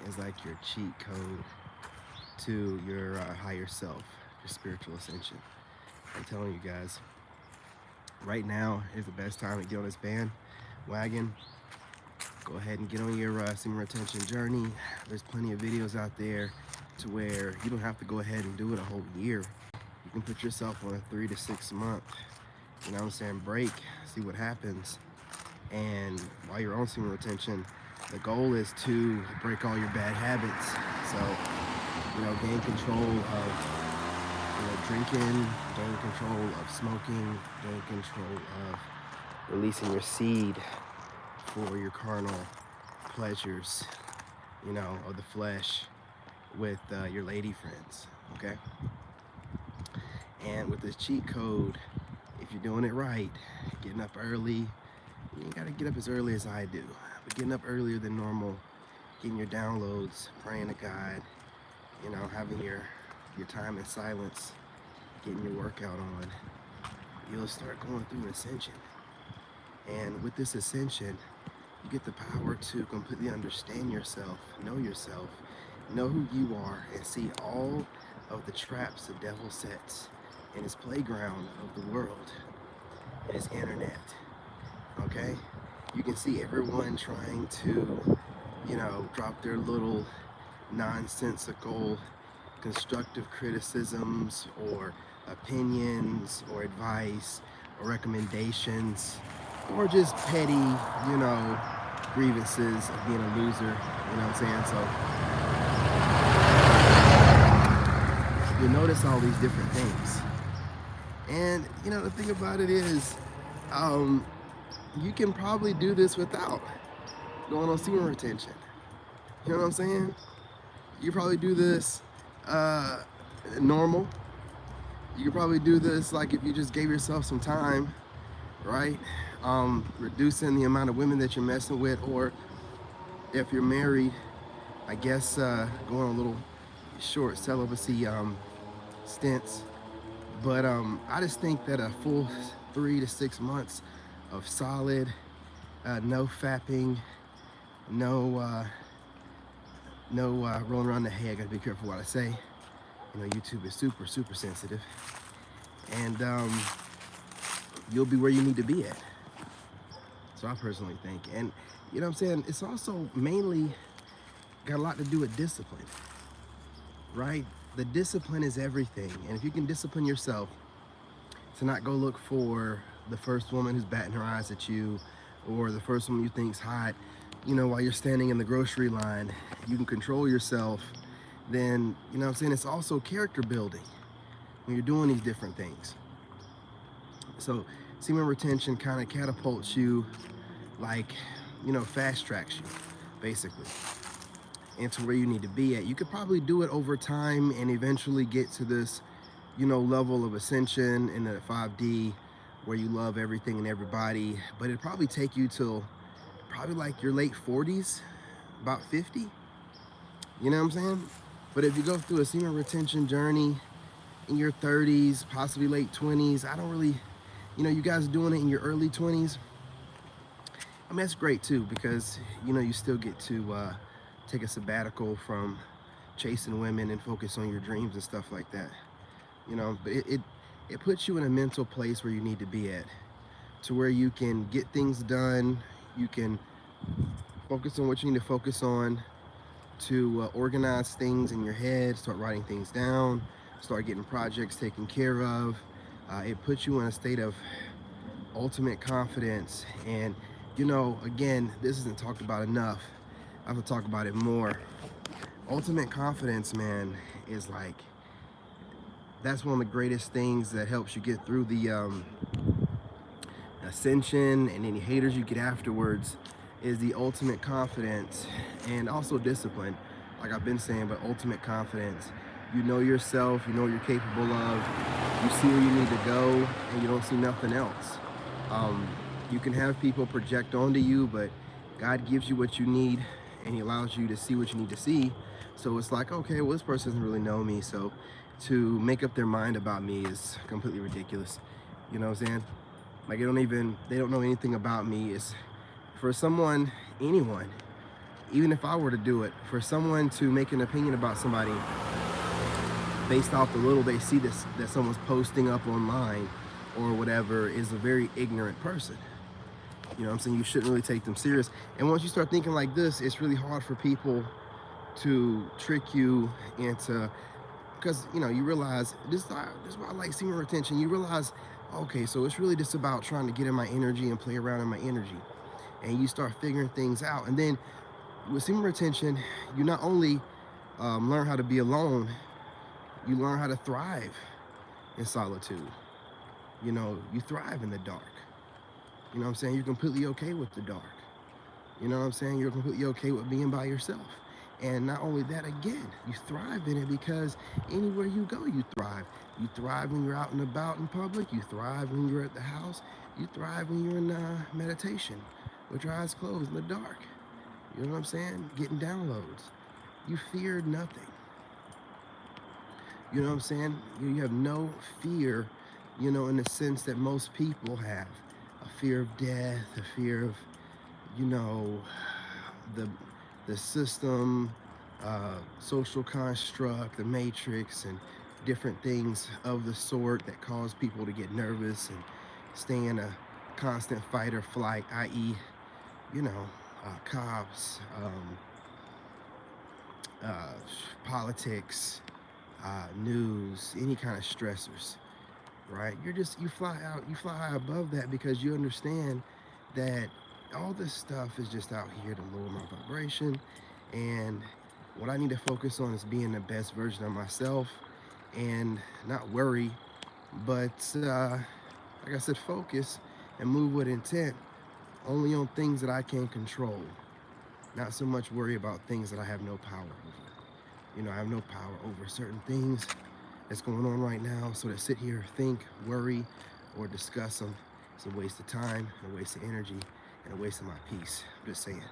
is like your cheat code to your higher self, your spiritual ascension. I'm telling you guys, right now is the best time to get on this bandwagon. Go ahead and get on your semen retention journey. There's plenty of videos out there to where you don't have to go ahead and do it a whole year. You can put yourself on a 3 to 6 month, you know what I'm saying, break, see what happens. And while you're on semen retention, the goal is to break all your bad habits. So, gain control of, drinking, gain control of smoking, gain control of releasing your seed for your carnal pleasures, of the flesh with your lady friends, okay? And with this cheat code, if you're doing it right, getting up early, you ain't gotta get up as early as I do, but getting up earlier than normal, getting your downloads, praying to God, having your time in silence, getting your workout on, you'll start going through an ascension. And with this ascension, you get the power to completely understand yourself, know who you are, and see all of the traps the devil sets in his playground of the world, in his internet, okay? You can see everyone trying to, drop their little nonsensical constructive criticisms or opinions or advice or recommendations or just petty, grievances of being a loser, you know what I'm saying? So you notice all these different things. And, the thing about it is, you can probably do this without going on semen retention. You know what I'm saying? You probably do this normal. You could probably do this like if you just gave yourself some time, right? Reducing the amount of women that you're messing with, or if you're married, I guess going on a little short celibacy stints. But I just think that a full 3 to 6 months of solid, no fapping, no rolling around the head. I gotta be careful what I say. YouTube is super, super sensitive. And you'll be where you need to be at. So I personally think. And you know what I'm saying? It's also mainly got a lot to do with discipline, right? The discipline is everything. And if you can discipline yourself to not go look for the first woman who's batting her eyes at you, or the first woman you think's hot, while you're standing in the grocery line, you can control yourself, then, you know what I'm saying, it's also character building when you're doing these different things. So semen retention kind of catapults you, like, fast tracks you, basically, into where you need to be at. You could probably do it over time and eventually get to this, level of ascension in the 5D where you love everything and everybody, but it'd probably take you till probably like your late 40s, about 50, you know what I'm saying? But if you go through a semen retention journey in your 30s, possibly late 20s, I don't really, you guys doing it in your early 20s, I mean, that's great too, because, you still get to take a sabbatical from chasing women and focus on your dreams and stuff like that, but it puts you in a mental place where you need to be at, to where you can get things done, you can focus on what you need to focus on, to organize things in your head, start writing things down, start getting projects taken care of. It puts you in a state of ultimate confidence. And, again, this isn't talked about enough. I have to talk about it more. Ultimate confidence, man, is like, that's one of the greatest things that helps you get through the ascension and any haters you get afterwards, is the ultimate confidence, and also discipline, like I've been saying, but ultimate confidence. You know yourself, you know what you're capable of, you see where you need to go, and you don't see nothing else. You can have people project onto you, but God gives you what you need, and he allows you to see what you need to see. So it's like, okay, well, this person doesn't really know me, so to make up their mind about me is completely ridiculous. You know what I'm saying? Like, they don't know anything about me. It's for someone, anyone, even if I were to do it, for someone to make an opinion about somebody based off the little they see this that someone's posting up online or whatever is a very ignorant person. You know what I'm saying? You shouldn't really take them serious. And once you start thinking like this, it's really hard for people to trick you into, because you know, you realize this is why I like semen retention. You realize, okay, so it's really just about trying to get in my energy and play around in my energy. And you start figuring things out. And then with semen retention, you not only learn how to be alone, you learn how to thrive in solitude. You know, you thrive in the dark. You know what I'm saying? You're completely okay with the dark. You know what I'm saying? You're completely okay with being by yourself. And not only that, again, you thrive in it because anywhere you go, you thrive. You thrive when you're out and about in public. You thrive when you're at the house. You thrive when you're in meditation with your eyes closed in the dark. You know what I'm saying? Getting downloads. You fear nothing. You know what I'm saying? You have no fear, you know, in the sense that most people have. A fear of death, a fear of, you know, the system, social construct, the matrix, and different things of the sort that cause people to get nervous and stay in a constant fight or flight, i.e., you know, cops, politics, news, any kind of stressors, right? You fly high above that because you understand that all this stuff is just out here to lower my vibration, and what I need to focus on is being the best version of myself and not worry, but like I said, focus and move with intent only on things that I can control, not so much worry about things that I have no power over. You know, I have no power over certain things that's going on right now, so to sit here, think, worry, or discuss them, it's a waste of time, a waste of energy, and a waste of my peace. I'm just saying.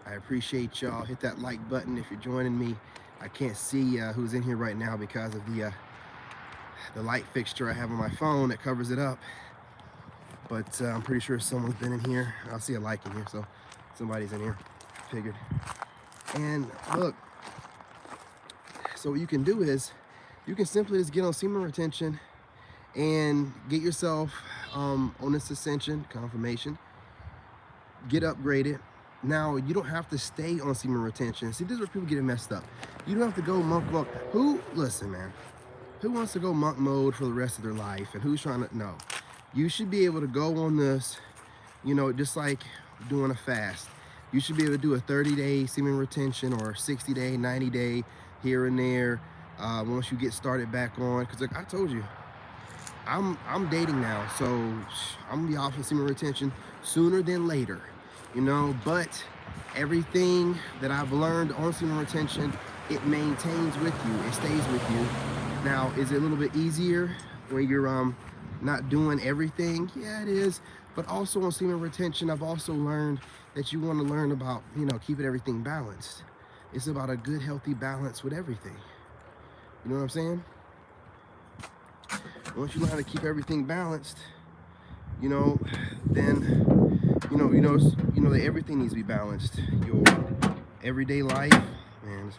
I appreciate y'all. Hit that like button if you're joining me. I can't see who's in here right now because of the light fixture I have on my phone that covers it up. But I'm pretty sure someone's been in here. I'll see a like in here, so somebody's in here. Figured. And look, so what you can do is you can simply just get on semen retention and get yourself on this Ascension confirmation. Get upgraded. Now, you don't have to stay on semen retention. See, this is where people get it messed up. You don't have to go monk mode. Listen, man, who wants to go monk mode for the rest of their life? And who's trying to, no. You should be able to go on this, you know, just like doing a fast. You should be able to do a 30-day semen retention or 60-day, 90-day here and there once you get started back on. Because like I told you, I'm dating now, so I'm gonna be off of semen retention sooner than later, you know. But everything that I've learned on semen retention, it maintains with you, it stays with you. Now, is it a little bit easier when you're not doing everything? Yeah, it is. But also on semen retention, I've also learned that you want to learn about, you know, keeping everything balanced. It's about a good, healthy balance with everything. You know what I'm saying? Once you learn how to keep everything balanced, you know, then you know that everything needs to be balanced. Your everyday life, man,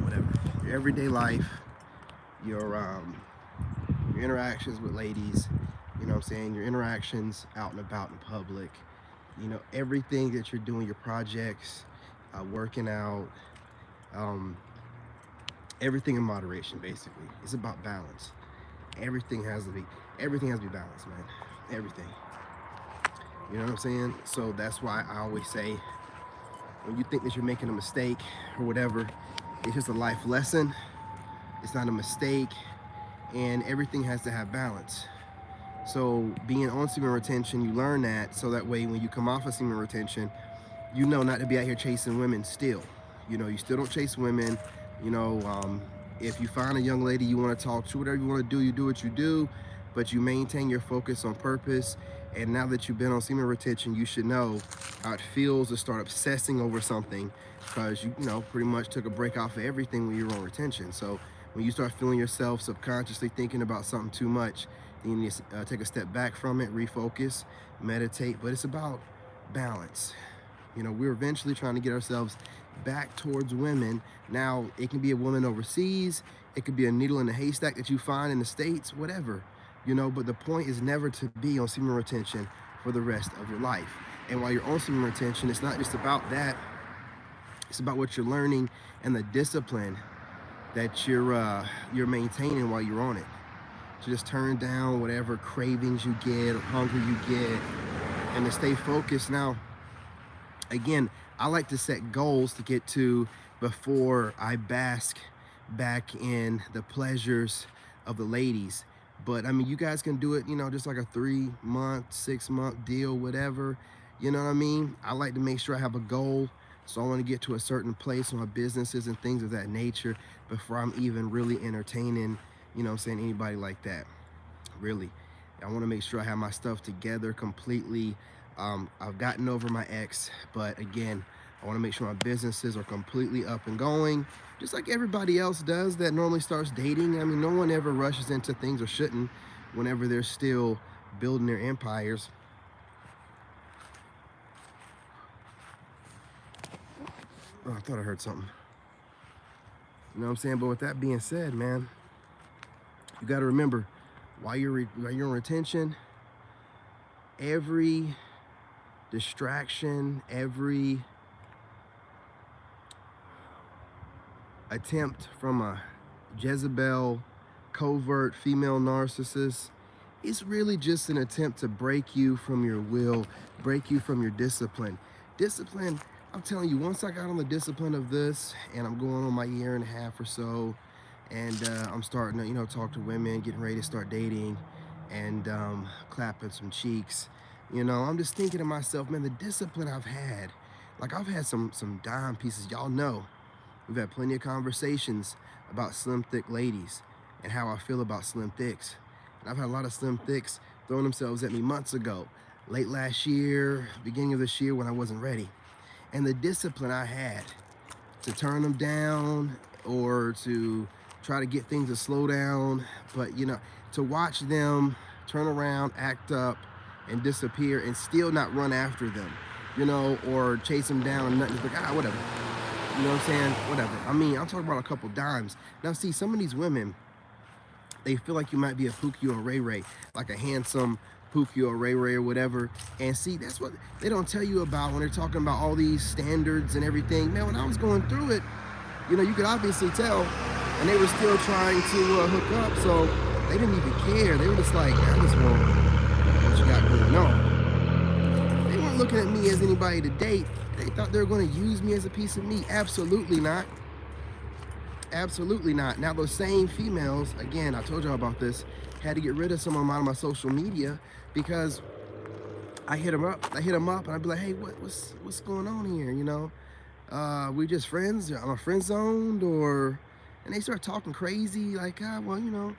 whatever. Your everyday life, your interactions with ladies, you know what I'm saying, your interactions out and about in public, you know, everything that you're doing, your projects, working out, everything in moderation, basically. It's about balance. Everything has to be balanced, man. Everything. You know what I'm saying? So that's why I always say, when you think that you're making a mistake or whatever, it's just a life lesson. It's not a mistake, and everything has to have balance. So being on semen retention, you learn that, so that way when you come off of semen retention, you know not to be out here chasing women still. You know, you still don't chase women. You know, if you find a young lady you want to talk to, whatever you want to do, you do what you do, but you maintain your focus on purpose. And now that you've been on semen retention, you should know how it feels to start obsessing over something, because you know, pretty much took a break off of everything when you were on retention. So when you start feeling yourself subconsciously thinking about something too much, then you need to take a step back from it, refocus, meditate. But it's about balance. You know, we're eventually trying to get ourselves back towards women. Now, it can be a woman overseas, it could be a needle in a haystack that you find in the States, whatever, you know, but the point is never to be on semen retention for the rest of your life. And while you're on semen retention, it's not just about that, it's about what you're learning and the discipline that you're maintaining while you're on it. To just turn down whatever cravings you get or hunger you get, and to stay focused. Now, again, I like to set goals to get to before I bask back in the pleasures of the ladies. But I mean, you guys can do it, you know, just like a 3-month, 6-month deal, whatever. You know what I mean? I like to make sure I have a goal. So I want to get to a certain place in my businesses and things of that nature before I'm even really entertaining, you know what I'm saying, anybody like that. Really. I want to make sure I have my stuff together completely. I've gotten over my ex, but again, I want to make sure my businesses are completely up and going, just like everybody else does that normally starts dating. I mean, no one ever rushes into things, or shouldn't, whenever they're still building their empires. Oh, I thought I heard something. You know what I'm saying? But with that being said, man, you got to remember, while you're in retention, every distraction, every attempt from a Jezebel, covert female narcissist, it's really just an attempt to break you from your will, break you from your discipline. Discipline, I'm telling you, once I got on the discipline of this, and I'm going on my 1.5 years or so, and I'm starting to, you know, talk to women, getting ready to start dating, and clapping some cheeks, you know, I'm just thinking to myself, man, the discipline I've had, like I've had some dime pieces, y'all know. We've had plenty of conversations about slim, thick ladies and how I feel about slim thicks. And I've had a lot of slim thicks throwing themselves at me months ago, late last year, beginning of this year, when I wasn't ready. And the discipline I had to turn them down or to try to get things to slow down, but you know, to watch them turn around, act up, and disappear, and still not run after them, you know, or chase them down and nothing, just like, whatever. You know what I'm saying? Whatever. I mean, I'm talking about a couple dimes. Now, see, some of these women, they feel like you might be a Pookie or Ray Ray, like a handsome Pookie or Ray Ray or whatever. And see, that's what they don't tell you about when they're talking about all these standards and everything. Man, when I was going through it, you know, you could obviously tell, and they were still trying to hook up, so they didn't even care. They were just like, I just want what you got going on. They weren't looking at me as anybody to date. They thought they were going to use me as a piece of meat. Absolutely not. Absolutely not. Now, those same females, again, I told y'all about this, had to get rid of some of them out of my social media because I hit them up, and I'd be like, hey, what's going on here, you know? We just friends? Am I friend zoned? Or, and they start talking crazy, like, well, you know,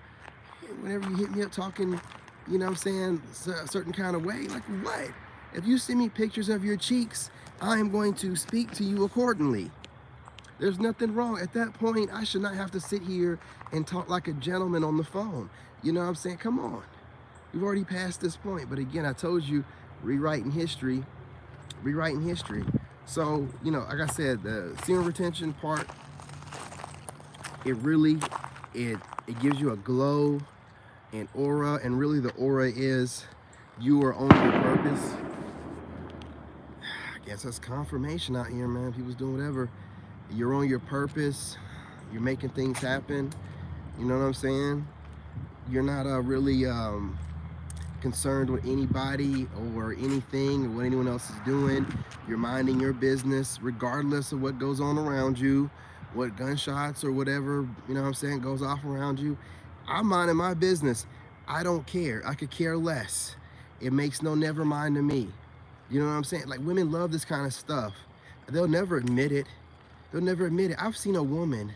whenever you hit me up talking, you know what I'm saying, a certain kind of way, like what? If you send me pictures of your cheeks, I am going to speak to you accordingly. There's nothing wrong. At that point, I should not have to sit here and talk like a gentleman on the phone. You know what I'm saying? Come on. We've already passed this point. But again, I told you, rewriting history. So, you know, like I said, the semen retention part, it really, it gives you a glow and aura. And really the aura is you are on your purpose. I guess that's confirmation out here, man. People's doing whatever. You're on your purpose. You're making things happen. You know what I'm saying? You're not really concerned with anybody or anything or what anyone else is doing. You're minding your business regardless of what goes on around you, what gunshots or whatever, you know what I'm saying, goes off around you. I'm minding my business. I don't care. I could care less. It makes no never mind to me. You know what I'm saying? Like, women love this kind of stuff. They'll never admit it. I've seen a woman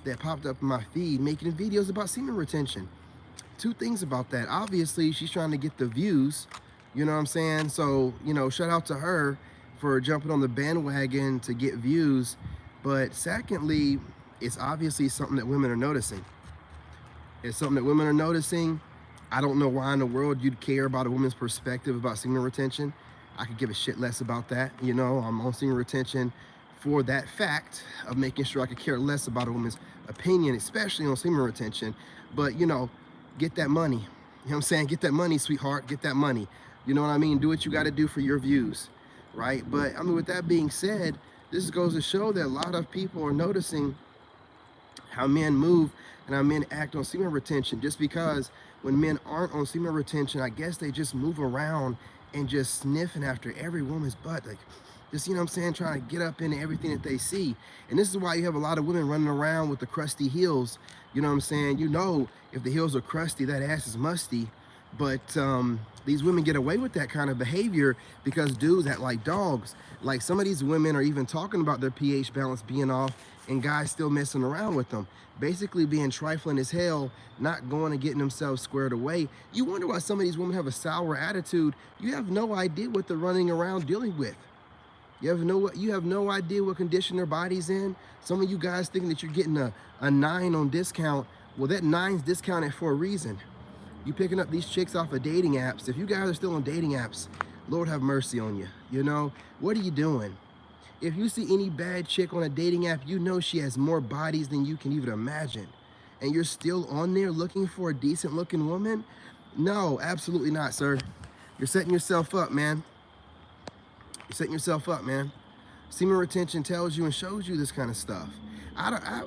that popped up in my feed making videos about semen retention. Two things about that. Obviously, she's trying to get the views, you know what I'm saying? So, you know, shout out to her for jumping on the bandwagon to get views. But secondly, it's obviously something that women are noticing. I don't know why in the world you'd care about a woman's perspective about semen retention. I could give a shit less about that. You know, I'm on semen retention for that fact of making sure I could care less about a woman's opinion, especially on semen retention. But, you know, get that money. You know what I'm saying? Get that money, sweetheart. Get that money. You know what I mean? Do what you got to do for your views, right? But, I mean, with that being said, this goes to show that a lot of people are noticing how men move and how men act on semen retention, just because when men aren't on semen retention, I guess they just move around and just sniffing after every woman's butt, like just, you know what I'm saying, trying to get up into everything that they see. And this is why you have a lot of women running around with the crusty heels. You know what I'm saying? You know, if the heels are crusty, that ass is musty. But these women get away with that kind of behavior because dudes act like dogs. Like, some of these women are even talking about their pH balance being off and guys still messing around with them, basically being trifling as hell, not going and getting themselves squared away. You wonder why some of these women have a sour attitude. You have no idea what they're running around dealing with. You have no idea what condition their body's in. Some of you guys thinking that you're getting a 9 on discount. Well, that 9's discounted for a reason. You picking up these chicks off of dating apps. If you guys are still on dating apps, Lord have mercy on you. You know, what are you doing? If you see any bad chick on a dating app, you know she has more bodies than you can even imagine. And you're still on there looking for a decent looking woman? No, absolutely not, sir. You're setting yourself up, man. You're setting yourself up, man. Semen retention tells you and shows you this kind of stuff. I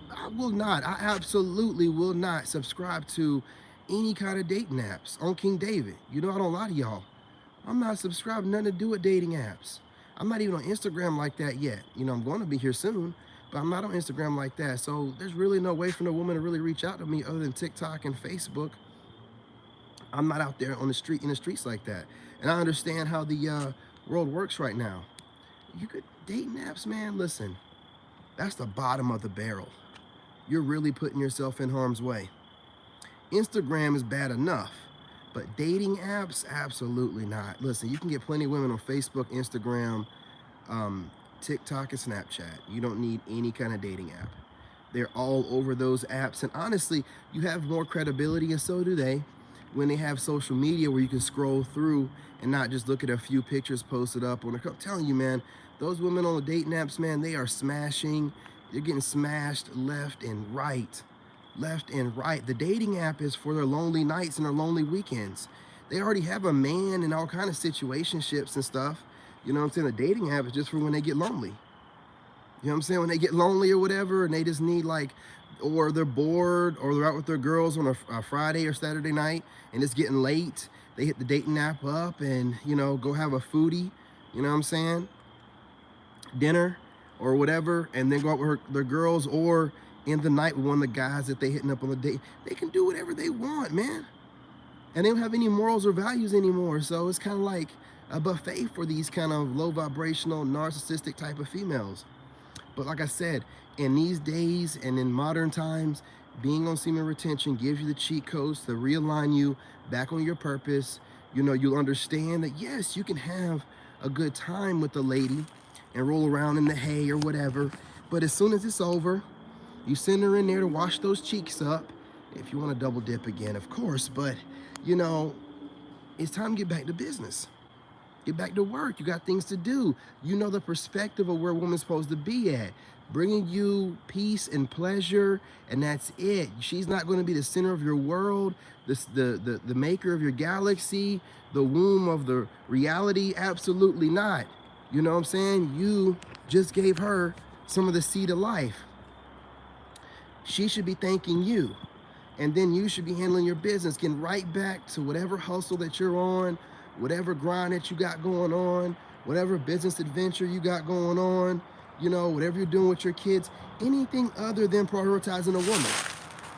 absolutely will not subscribe to any kind of dating apps on King David. You know, I don't lie to y'all. I'm not subscribed, nothing to do with dating apps. I'm not even on Instagram like that yet. You know, I'm going to be here soon, but I'm not on Instagram like that. So there's really no way for no woman to really reach out to me other than TikTok and Facebook. I'm not out there on the street, in the streets like that. And I understand how the world works right now. You could, dating apps, man, listen, that's the bottom of the barrel. You're really putting yourself in harm's way. Instagram is bad enough, but dating apps, absolutely not. Listen, you can get plenty of women on Facebook, Instagram, TikTok, and Snapchat. You don't need any kind of dating app. They're all over those apps. And honestly, you have more credibility, and so do they, when they have social media where you can scroll through and not just look at a few pictures posted up on a cup. I'm telling you, man, those women on the dating apps, man, they are smashing. They're getting smashed left and right. Left and right. The dating app is for their lonely nights and their lonely weekends. They already have a man in all kind of situationships and stuff. You know what I'm saying? The dating app is just for when they get lonely. You know what I'm saying? When they get lonely or whatever, and they just need, like, or they're bored, or they're out with their girls on a Friday or Saturday night, and it's getting late. They hit the dating app up and, you know, go have a foodie, you know what I'm saying? Dinner or whatever, and then go out with their girls, or in the night with one of the guys that they hitting up on the date. They can do whatever they want, man. And they don't have any morals or values anymore. So it's kind of like a buffet for these kind of low vibrational, narcissistic type of females. But like I said, in these days and in modern times, being on semen retention gives you the cheat codes to realign you back on your purpose. You know, you'll understand that, yes, you can have a good time with the lady and roll around in the hay or whatever. But as soon as it's over, you send her in there to wash those cheeks up, if you want to double dip again, of course. But, you know, it's time to get back to business. Get back to work. You got things to do. You know the perspective of where a woman's supposed to be at. Bringing you peace and pleasure, and that's it. She's not going to be the center of your world, the maker of your galaxy, the womb of the reality. Absolutely not. You know what I'm saying? You just gave her some of the seed of life. She should be thanking you. And then you should be handling your business, getting right back to whatever hustle that you're on, whatever grind that you got going on, whatever business adventure you got going on, you know, whatever you're doing with your kids, anything other than prioritizing a woman.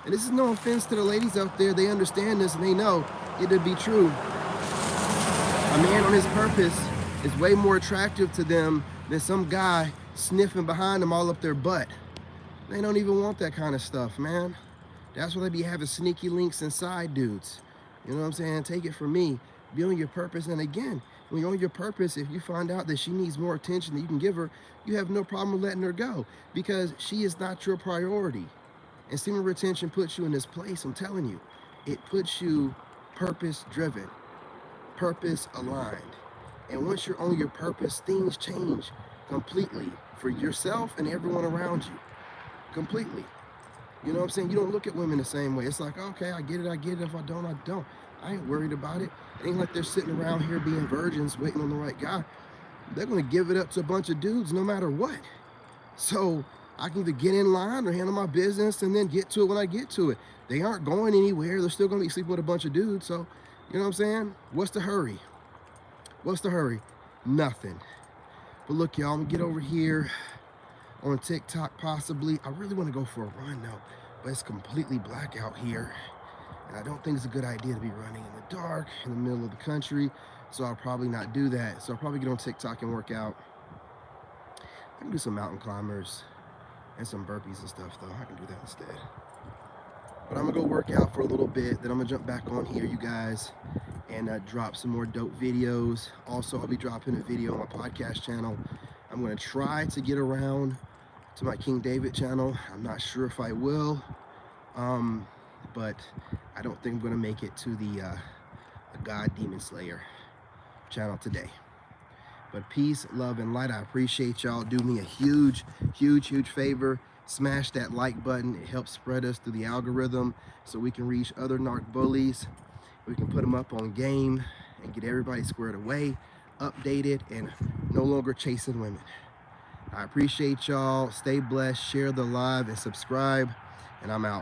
And this is no offense to the ladies out there. They understand this and they know it to be true. A man on his purpose is way more attractive to them than some guy sniffing behind them all up their butt. They don't even want that kind of stuff, man. That's why they be having sneaky links inside dudes. You know what I'm saying? Take it from me. Be on your purpose. And again, when you're on your purpose, if you find out that she needs more attention than you can give her, you have no problem letting her go, because she is not your priority. And semen retention puts you in this place. I'm telling you, it puts you purpose driven, purpose aligned. And once you're on your purpose, things change completely for yourself and everyone around you. Completely. You know what I'm saying? You don't look at women the same way. It's like, okay, I get it, I get it. If I don't, I don't. I ain't worried about it. It ain't like they're sitting around here being virgins waiting on the right guy. They're going to give it up to a bunch of dudes no matter what. So I can either get in line or handle my business and then get to it when I get to it. They aren't going anywhere. They're still going to be sleeping with a bunch of dudes. So, you know what I'm saying? What's the hurry? What's the hurry? Nothing. But look, y'all, I'm going to get over here on TikTok possibly. I really want to go for a run though, but it's completely black out here. And I don't think it's a good idea to be running in the dark in the middle of the country. So I'll probably not do that. So I'll probably get on TikTok and work out. I can do some mountain climbers and some burpees and stuff though. I can do that instead. But I'm gonna go work out for a little bit. Then I'm gonna jump back on here, you guys, and drop some more dope videos. Also, I'll be dropping a video on my podcast channel. I'm gonna try to get around to my King David channel. I'm not sure if I will, but I don't think I'm gonna make it to the God Demon Slayer channel today. But peace, love, and light. I appreciate y'all. Do me a huge, huge, huge favor. Smash that like button. It helps spread us through the algorithm so we can reach other narc bullies. We can put them up on game and get everybody squared away, updated, and no longer chasing women. I appreciate y'all. Stay blessed. Share the live and subscribe. And I'm out.